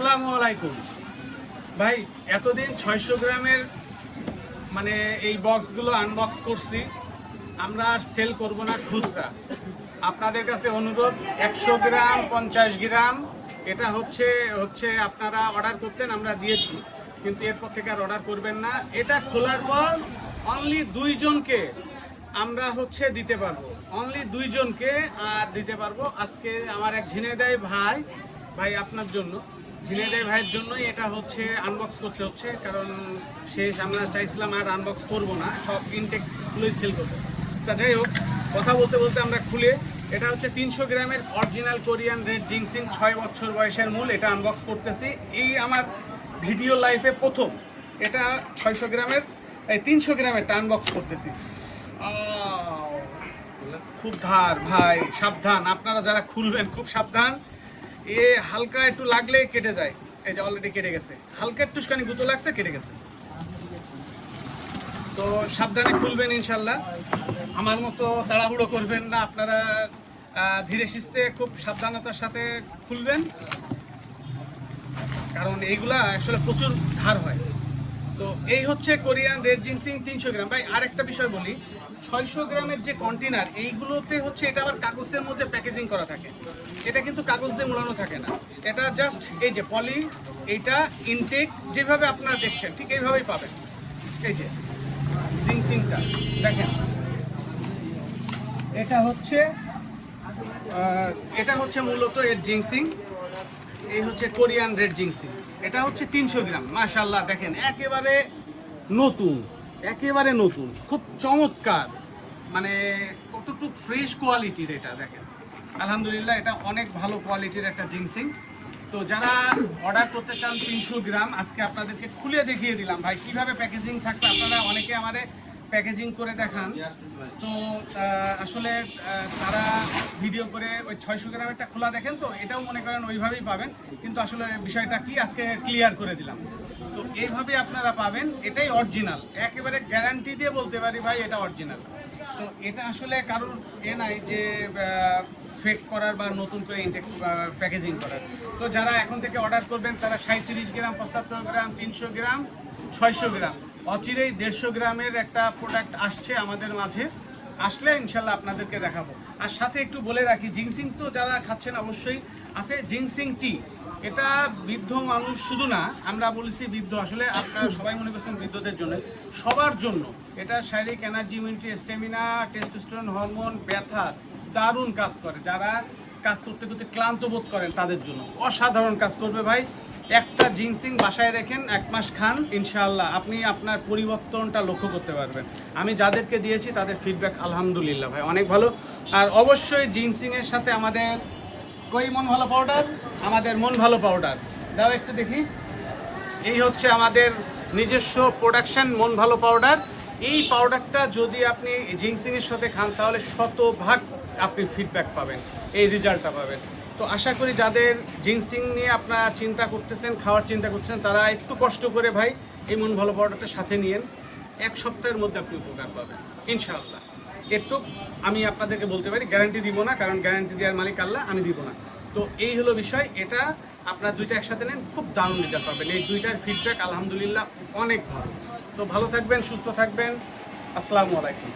আসসালামু আলাইকুম ভাই। এতদিন 600 গ্রামের মানে এই বক্সগুলো আনবক্স করছি, আমরা আর সেল করব না খুচরা। আপনাদের কাছে অনুরোধ, 100 গ্রাম 50 গ্রাম এটা হচ্ছে আপনারা অর্ডার করতেন, আমরা দিয়েছি, কিন্তু এরপর থেকে আর অর্ডার করবেন না। এটা খোলার পর অনলি 2 জনকে আমরা দিতে পারবো, অনলি 2 জনকে আর দিতে পারবো। আজকে আমার এক ঝিনেদাই ভাই আপনার জন্য, ঝিনেদাই ভাইয়ের জন্যই এটা আনবক্স করতে হচ্ছে, কারণ আমরা চাইছিলাম আর আনবক্স করবো না, সব ইনটেকগুলোই সেল করবো। তা যাই হোক, কথা বলতে বলতে আমরা খুলে, এটা 300 গ্রামের অরিজিনাল কোরিয়ান রেড জিংসিং, 6 বছর বয়সের মূল। এটা আনবক্স করতেছি, এই আমার ভিডিও লাইফে প্রথম। এটা 600 গ্রামের, এই 300 গ্রামেরটা আনবক্স করতেছি। খুব ধার ভাই, সাবধান, আপনারা যারা খুলবেন খুব সাবধান। এ হালকা একটু লাগলে কেটে যায়, এই যে অলরেডি কেটে গেছে, হালকা একটুখানি গুঁতো লাগছে, কেটে গেছে। তো সাবধানে খুলবেন ইনশাল্লাহ, আমার মতো তাড়াহুড়ো করবেন না, আপনারা ধীরে সুস্থে খুব সাবধানতার সাথে খুলবেন, কারণ এইগুলা আসলে প্রচুর ধার হয়। তো এই কোরিয়ান রেড জিংসিং 300 গ্রাম। ভাই আরেকটা বিষয় বলি, 600 গ্রামের যে কন্টেনার, এইগুলোতে এটা আবার কাগজের মধ্যে প্যাকেজিং করা থাকে, এটা কিন্তু কাগজ দিয়ে মোড়ানো থাকে না, এটা জাস্ট এই যে পলি, এইটা ইনটেক যেভাবে আপনারা দেখছেন ঠিক এইভাবেই পাবেন। এই যে জিংসিংটা দেখেন, এটা মূলত এর জিংসিং, এই কোরিয়ান রেড জিংসিং। এটা 300 গ্রাম। মাশাআল্লাহ, দেখেন একেবারে নতুন, খুব চমৎকার, মানে কতটুকু ফ্রেশ কোয়ালিটির এটা দেখেন। আলহামদুলিল্লাহ, এটা অনেক ভালো কোয়ালিটির একটা জিংসিং। তো যারা অর্ডার করতে চান 300 গ্রাম, আজকে আপনাদেরকে খুলে দেখিয়ে দিলাম ভাই কিভাবে প্যাকেজিং থাকবে। আপনারা অনেকে আমারে প্যাকেজিং করে দেখান, তো আসলে তারা ভিডিও করে ওই 600 গ্রামেরটা খোলা দেখেন, তো এটাও মনে করেন ওইভাবেই পাবেন, কিন্তু আসলে বিষয়টা কি আজকে ক্লিয়ার করে দিলাম। তো এইভাবে আপনারা পাবেন, এটাই অরিজিনাল, একেবারে গ্যারান্টি দিয়ে বলতে পারি ভাই এটা অরিজিনাল। তো এটা আসলে কারোর নাই যে ফেক করার বা নতুন করে ইনটেক প্যাকেজিং করার। তো যারা এখন থেকে অর্ডার করবেন তারা 37 গ্রাম, 75 গ্রাম, 300 গ্রাম, 600 গ্রাম, অচিরেই 150 গ্রামের একটা প্রোডাক্ট আসছে আমাদের মাঝে, আসলে ইনশাল্লাহ আপনাদেরকে দেখাবো। আর সাথে একটু বলে রাখি, জিংসিং তো যারা খাচ্ছেন অবশ্যই আছে জিংসিং টি। এটা বৃদ্ধ মানুষ শুধু না, আমরা বলেছি বৃদ্ধ, আসলে আপনারা সবাই মনে করছেন বৃদ্ধদের জন্য, সবার জন্য। এটা শারীরিক energy, immunity, stamina, testosterone hormone, ব্যথা দারুণ কাজ করে। যারা কাজ করতে করতে ক্লান্ত বোধ করেন তাদের জন্য অসাধারণ কাজ করবে ভাই। একটা জিংসিং বাসায় রেখেন, 1 মাস খান, ইনশাআল্লাহ আপনি আপনার পরিবর্তনটা লক্ষ্য করতে পারবেন। আমি যাদেরকে দিয়েছি তাদের ফিডব্যাক আলহামদুলিল্লাহ ভাই অনেক ভালো। আর অবশ্যই জিংসিংয়ের সাথে আমাদের মন ভালো পাউডার, আমাদের মন ভালো পাউডার দাও একটু দেখি। এই আমাদের নিজস্ব প্রোডাকশন মন ভালো পাউডার। এই পাউডারটা যদি আপনি জিংসিংয়ের সাথে খান তাহলে 100% আপনি ফিডব্যাক পাবেন, এই রেজাল্টটা পাবেন। তো আশা করি যাদের জিংসিং নিয়ে আপনারা চিন্তা করতেছেন, খাওয়ার চিন্তা করতেছেন, তারা একটু কষ্ট করে ভাই এই মন ভালো পাউডারটা সাথে নিয়েন, 1 সপ্তাহের মধ্যে আপনি উপকার পাবেন ইনশাআল্লাহ। একটু আমি আপনাদেরকে বলতে পারি, গ্যারান্টি দিব না, কারণ গ্যারান্টি দেওয়ার মালিক আল্লাহ, আমি দিব না। তো এই হলো বিষয়। এটা আপনারা 2টা একসাথে নেন, খুব দারুণ রেজাল্ট পাবেন। এই 2টার ফিডব্যাক আলহামদুলিল্লাহ অনেক ভালো। তো ভালো থাকবেন, সুস্থ থাকবেন। আসসালামু আলাইকুম।